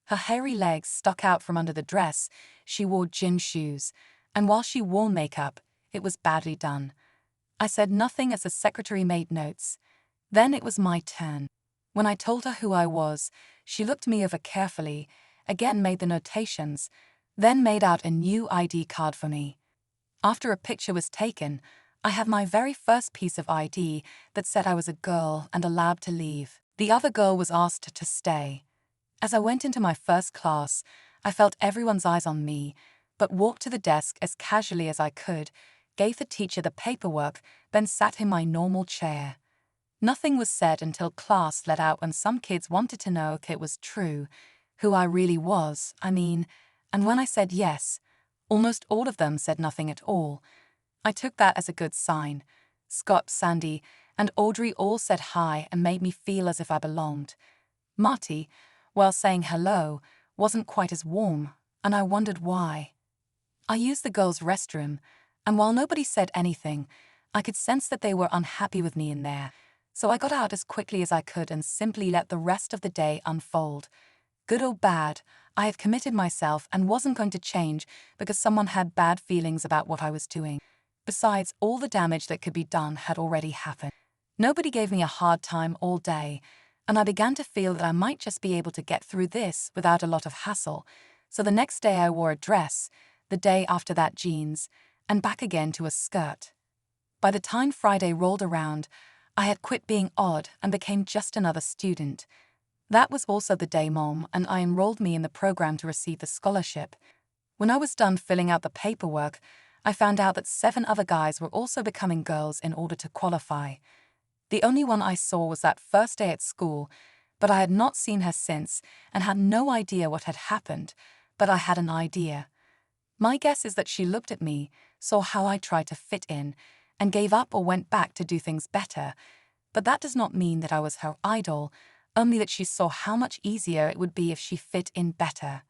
Her hairy legs stuck out from under the dress, she wore gym shoes, and while she wore makeup, it was badly done. I said nothing as the secretary made notes. Then it was my turn. When I told her who I was, she looked me over carefully, again made the notations, then made out a new ID card for me. After a picture was taken, I had my very first piece of ID that said I was a girl and allowed to leave. The other girl was asked to stay. As I went into my first class, I felt everyone's eyes on me, but walked to the desk as casually as I could, gave the teacher the paperwork, then sat in my normal chair. Nothing was said until class let out when some kids wanted to know if it was true, who I really was, and when I said yes, almost all of them said nothing at all. I took that as a good sign. Scott, Sandy, and Audrey all said hi and made me feel as if I belonged. Marty, while saying hello, wasn't quite as warm, and I wondered why. I used the girls' restroom, and while nobody said anything, I could sense that they were unhappy with me in there, so I got out as quickly as I could and simply let the rest of the day unfold. Good or bad, I had committed myself and wasn't going to change because someone had bad feelings about what I was doing. Besides, all the damage that could be done had already happened. Nobody gave me a hard time all day, and I began to feel that I might just be able to get through this without a lot of hassle, so the next day I wore a dress, the day after that jeans, and back again to a skirt. By the time Friday rolled around, I had quit being odd and became just another student. That was also the day Mom and I enrolled me in the program to receive the scholarship. When I was done filling out the paperwork, I found out that 7 other guys were also becoming girls in order to qualify. The only one I saw was that first day at school, but I had not seen her since and had no idea what had happened, but I had an idea. My guess is that she looked at me, saw how I tried to fit in, and gave up or went back to do things better. But that does not mean that I was her idol, only that she saw how much easier it would be if she fit in better.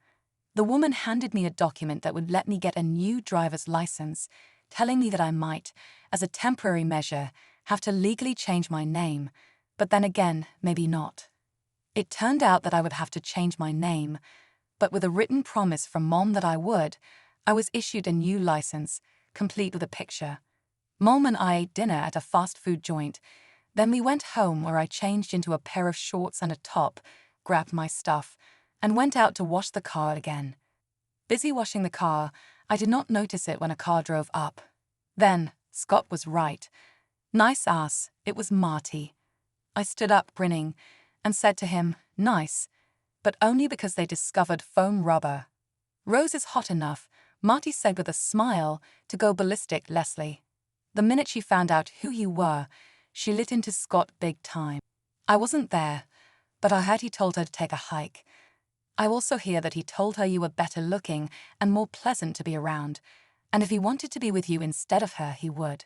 The woman handed me a document that would let me get a new driver's license, telling me that I might, as a temporary measure, have to legally change my name, but then again, maybe not. It turned out that I would have to change my name, but with a written promise from Mom that I would, I was issued a new license, complete with a picture. Mom and I ate dinner at a fast food joint. Then we went home where I changed into a pair of shorts and a top, grabbed my stuff, and went out to wash the car again. Busy washing the car, I did not notice it when a car drove up. Then, Scott was right. Nice ass, it was Marty. I stood up grinning and said to him, nice, but only because they discovered foam rubber. Rose is hot enough, Marty said with a smile, to go ballistic, Lesley. The minute she found out who you were, she lit into Scott big time. I wasn't there, but I heard he told her to take a hike. I also hear that he told her you were better looking and more pleasant to be around, and if he wanted to be with you instead of her, he would.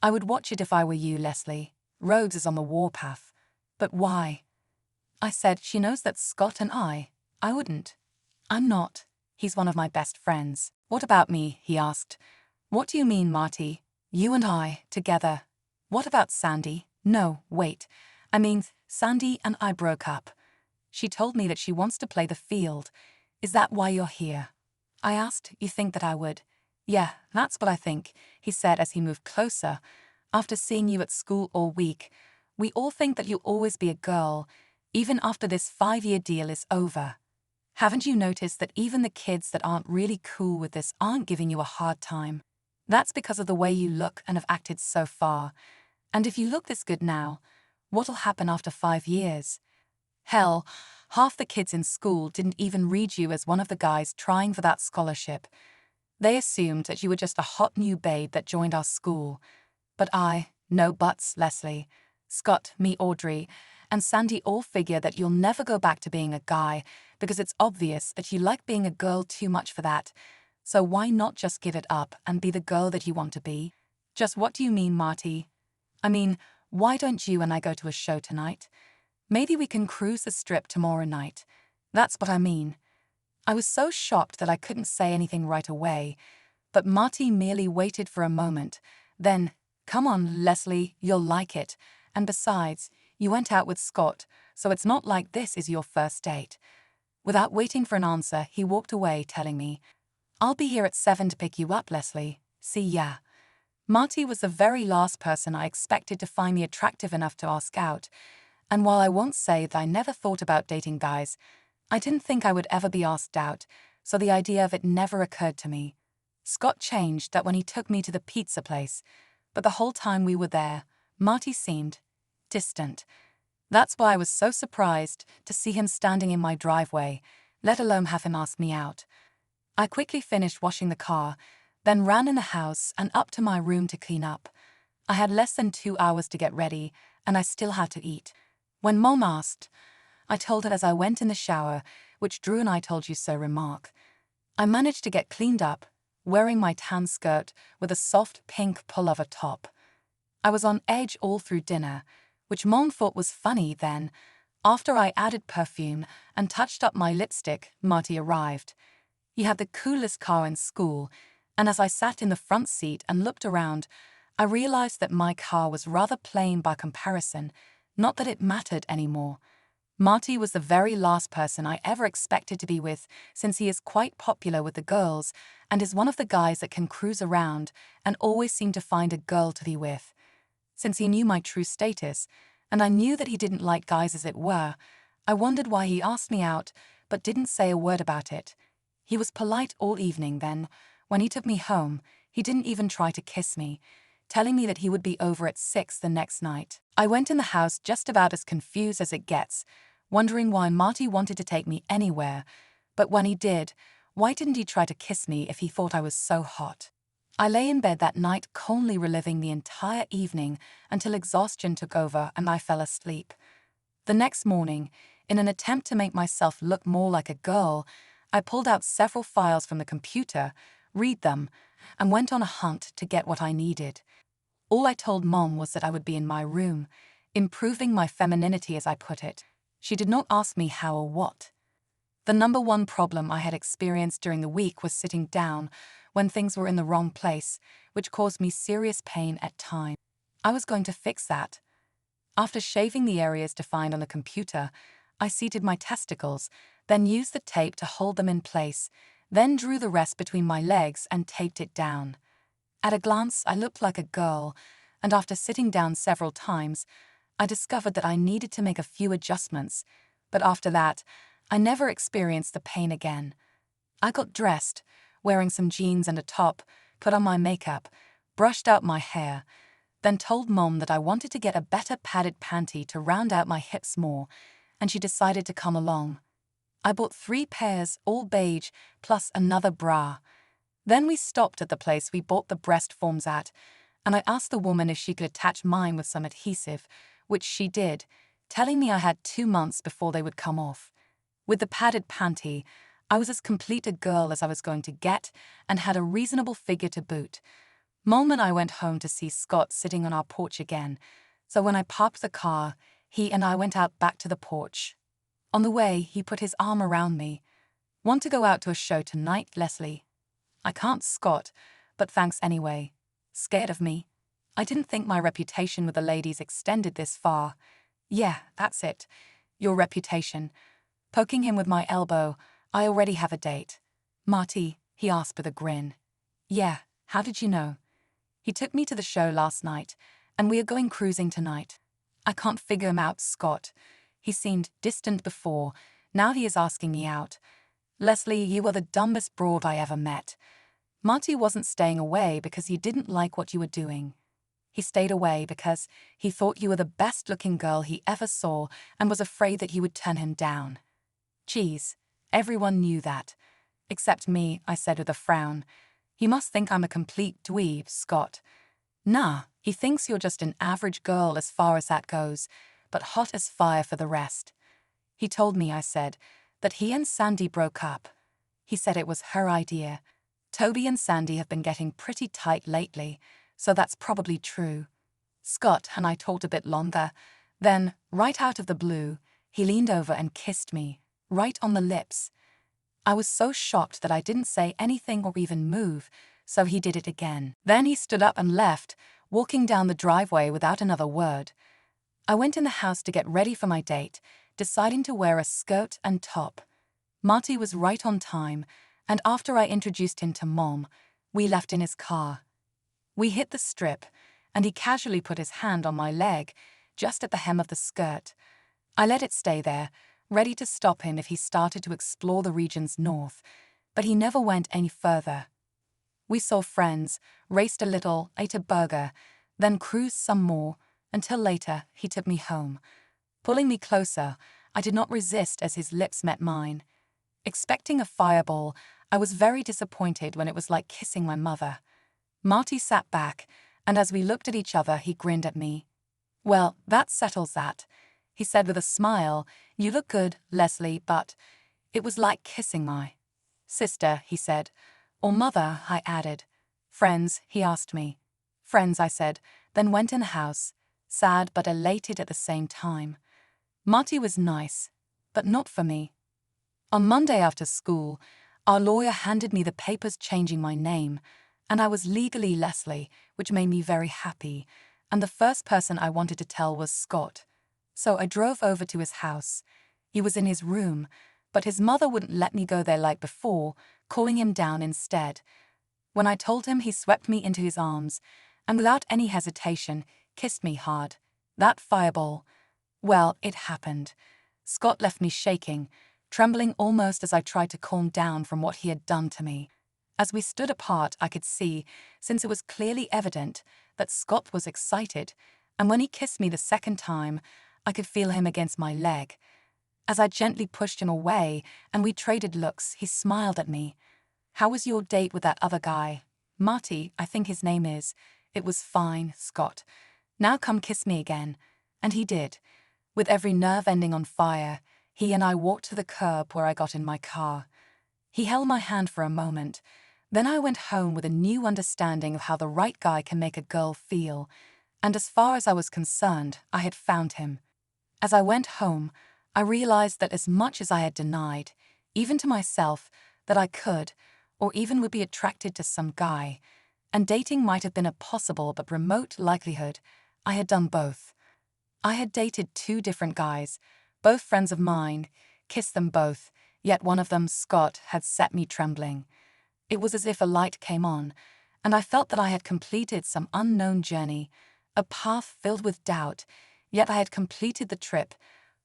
I would watch it if I were you, Lesley. Rhodes is on the warpath. But why? I said, she knows that Scott and I wouldn't. I'm not. He's one of my best friends. What about me? He asked. What do you mean, Marty? You and I, together. What about Sandy? No, wait. I mean, Sandy and I broke up. She told me that she wants to play the field. Is that why you're here? I asked, you think that I would? Yeah, that's what I think, he said as he moved closer. After seeing you at school all week, we all think that you'll always be a girl, even after this 5-year deal is over. Haven't you noticed that even the kids that aren't really cool with this aren't giving you a hard time? That's because of the way you look and have acted so far. And if you look this good now, what'll happen after 5 years? Hell, half the kids in school didn't even read you as one of the guys trying for that scholarship. They assumed that you were just a hot new babe that joined our school. But no buts, Lesley. Scott, me, Audrey, and Sandy all figure that you'll never go back to being a guy because it's obvious that you like being a girl too much for that. So why not just give it up and be the girl that you want to be? Just what do you mean, Marty? I mean, why don't you and I go to a show tonight? Maybe we can cruise the strip tomorrow night. That's what I mean. I was so shocked that I couldn't say anything right away, but Marty merely waited for a moment. Then, come on, Lesley, you'll like it. And besides, you went out with Scott, so it's not like this is your first date. Without waiting for an answer, he walked away, telling me, I'll be here at 7 to pick you up, Lesley. See ya. Marty was the very last person I expected to find me attractive enough to ask out, and while I won't say that I never thought about dating guys, I didn't think I would ever be asked out, so the idea of it never occurred to me. Scott changed that when he took me to the pizza place, but the whole time we were there, Marty seemed distant. That's why I was so surprised to see him standing in my driveway, let alone have him ask me out. I quickly finished washing the car, then ran in the house and up to my room to clean up. I had less than 2 hours to get ready, and I still had to eat. When Mom asked, I told her as I went in the shower, which Drew and I told you so remark. I managed to get cleaned up, wearing my tan skirt with a soft pink pullover top. I was on edge all through dinner, which Mom thought was funny then. After I added perfume and touched up my lipstick, Marty arrived. He had the coolest car in school, and as I sat in the front seat and looked around, I realized that my car was rather plain by comparison, not that it mattered anymore. Marty was the very last person I ever expected to be with, since he is quite popular with the girls and is one of the guys that can cruise around and always seem to find a girl to be with. Since he knew my true status, and I knew that he didn't like guys as it were, I wondered why he asked me out but didn't say a word about it. He was polite all evening then. When he took me home, he didn't even try to kiss me, telling me that he would be over at 6 the next night. I went in the house just about as confused as it gets, wondering why Marty wanted to take me anywhere, but when he did, why didn't he try to kiss me if he thought I was so hot? I lay in bed that night calmly reliving the entire evening until exhaustion took over and I fell asleep. The next morning, in an attempt to make myself look more like a girl, I pulled out several files from the computer, read them, and went on a hunt to get what I needed. All I told Mom was that I would be in my room, improving my femininity as I put it. She did not ask me how or what. The number one problem I had experienced during the week was sitting down when things were in the wrong place, which caused me serious pain at times. I was going to fix that. After shaving the areas defined on the computer, I seated my testicles, then used the tape to hold them in place, then drew the rest between my legs and taped it down. At a glance, I looked like a girl, and after sitting down several times, I discovered that I needed to make a few adjustments, but after that, I never experienced the pain again. I got dressed, wearing some jeans and a top, put on my makeup, brushed out my hair, then told Mom that I wanted to get a better padded panty to round out my hips more, and she decided to come along. I bought 3 pairs, all beige, plus another bra. Then we stopped at the place we bought the breast forms at, and I asked the woman if she could attach mine with some adhesive, which she did, telling me I had 2 months before they would come off. With the padded panty, I was as complete a girl as I was going to get and had a reasonable figure to boot. Mom and I went home to see Scott sitting on our porch again, so when I parked the car, he and I went out back to the porch. On the way, he put his arm around me. "Want to go out to a show tonight, Lesley?" "I can't, Scott, but thanks anyway." "Scared of me?" I didn't think my reputation with the ladies extended this far. "Yeah, that's it. Your reputation." Poking him with my elbow, "I already have a date." "Marty?" he asked with a grin. "Yeah, how did you know?" "He took me to the show last night, and we are going cruising tonight." "I can't figure him out, Scott. He seemed distant before, now he is asking me out." "Lesley, you are the dumbest broad I ever met. Marty wasn't staying away because he didn't like what you were doing. He stayed away because he thought you were the best-looking girl he ever saw and was afraid that you would turn him down." "Geez, everyone knew that. Except me," I said with a frown. "He must think I'm a complete dweeb, Scott." "Nah, he thinks you're just an average girl as far as that goes, but hot as fire for the rest." "He told me," I said, "that he and Sandy broke up. He said it was her idea. Toby and Sandy have been getting pretty tight lately, so that's probably true." Scott and I talked a bit longer. Then, right out of the blue, he leaned over and kissed me, right on the lips. I was so shocked that I didn't say anything or even move, so he did it again. Then he stood up and left, walking down the driveway without another word. I went in the house to get ready for my date, deciding to wear a skirt and top. Marty was right on time, and after I introduced him to Mom, we left in his car. We hit the strip, and he casually put his hand on my leg, just at the hem of the skirt. I let it stay there, ready to stop him if he started to explore the regions north, but he never went any further. We saw friends, raced a little, ate a burger, then cruised some more, until later he took me home. Pulling me closer, I did not resist as his lips met mine. Expecting a fireball, I was very disappointed when it was like kissing my mother. Marty sat back, and as we looked at each other, he grinned at me. "Well, that settles that," he said with a smile. "You look good, Lesley, but..." It was like kissing my sister, he said. "Or mother," I added. "Friends?" he asked me. "Friends," I said, then went in the house, sad but elated at the same time. Marty was nice, but not for me. On Monday after school, our lawyer handed me the papers changing my name, and I was legally Lesley, which made me very happy, and the first person I wanted to tell was Scott. So I drove over to his house. He was in his room, but his mother wouldn't let me go there like before, calling him down instead. When I told him, he swept me into his arms, and without any hesitation, kissed me hard. That fireball. Well, it happened. Scott left me shaking, trembling almost as I tried to calm down from what he had done to me. As we stood apart, I could see, since it was clearly evident, that Scott was excited, and when he kissed me the second time, I could feel him against my leg. As I gently pushed him away and we traded looks, he smiled at me. "How was your date with that other guy? Marty, I think his name is." "It was fine, Scott. Now come kiss me again." And he did. With every nerve ending on fire, he and I walked to the curb where I got in my car. He held my hand for a moment. Then I went home with a new understanding of how the right guy can make a girl feel. And as far as I was concerned, I had found him. As I went home, I realized that as much as I had denied, even to myself, that I could, or even would be attracted to some guy, and dating might have been a possible but remote likelihood, I had done both. I had dated 2 different guys, both friends of mine, kissed them both, yet one of them, Scott, had set me trembling. It was as if a light came on, and I felt that I had completed some unknown journey, a path filled with doubt, yet I had completed the trip,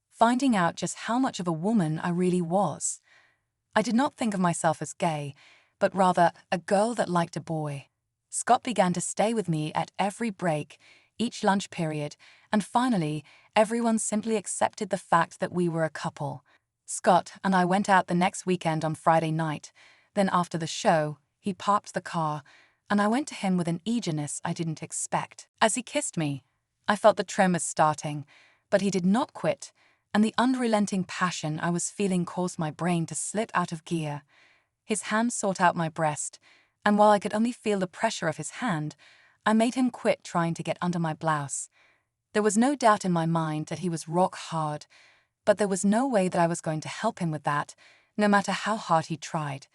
finding out just how much of a woman I really was. I did not think of myself as gay, but rather a girl that liked a boy. Scott began to stay with me at every break, each lunch period, and finally, everyone simply accepted the fact that we were a couple. Scott and I went out the next weekend on Friday night. Then after the show, he parked the car, and I went to him with an eagerness I didn't expect. As he kissed me, I felt the tremors starting, but he did not quit, and the unrelenting passion I was feeling caused my brain to slip out of gear. His hand sought out my breast, and while I could only feel the pressure of his hand, I made him quit trying to get under my blouse. There was no doubt in my mind that he was rock hard, but there was no way that I was going to help him with that, no matter how hard he tried.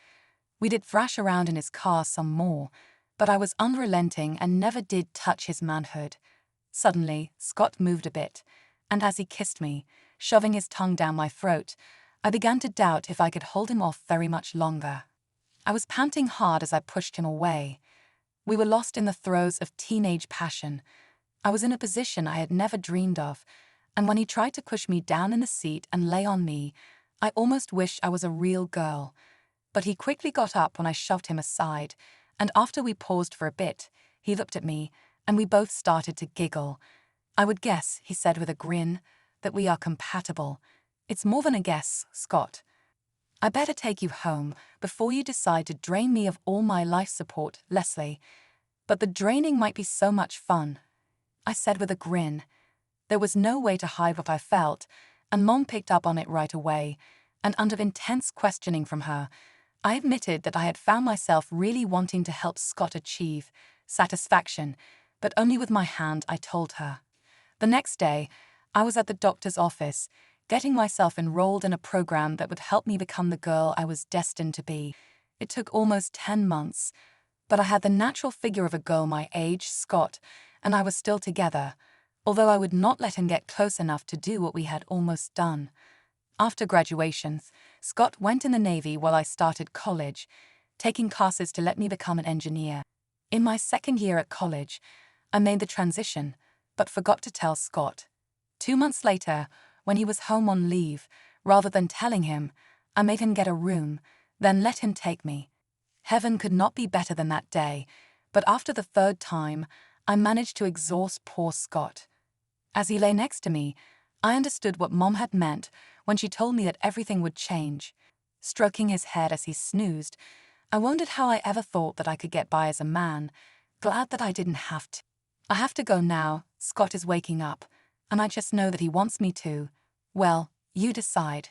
We did thrash around in his car some more, but I was unrelenting and never did touch his manhood. Suddenly, Scott moved a bit, and as he kissed me, shoving his tongue down my throat, I began to doubt if I could hold him off very much longer. I was panting hard as I pushed him away. We were lost in the throes of teenage passion. I was in a position I had never dreamed of, and when he tried to push me down in the seat and lay on me, I almost wished I was a real girl. But he quickly got up when I shoved him aside, and after we paused for a bit, he looked at me, and we both started to giggle. "I would guess," he said with a grin, "that we are compatible." "It's more than a guess, Scott. I better take you home before you decide to drain me of all my life support, Lesley." "But the draining might be so much fun," I said with a grin. There was no way to hide what I felt, and Mom picked up on it right away, and under intense questioning from her, I admitted that I had found myself really wanting to help Scott achieve satisfaction, but only with my hand, I told her. The next day, I was at the doctor's office, getting myself enrolled in a program that would help me become the girl I was destined to be. It took almost 10 months, but I had the natural figure of a girl my age, Scott, and I was still together, although I would not let him get close enough to do what we had almost done. After graduation, Scott went in the Navy while I started college, taking classes to let me become an engineer. In my second year at college, I made the transition, but forgot to tell Scott. 2 months later, when he was home on leave, rather than telling him, I made him get a room, then let him take me. Heaven could not be better than that day, but after the 3rd time, I managed to exhaust poor Scott. As he lay next to me, I understood what Mom had meant when she told me that everything would change. Stroking his head as he snoozed, I wondered how I ever thought that I could get by as a man, glad that I didn't have to. "I have to go now. Scott is waking up, and I just know that he wants me to. Well, you decide."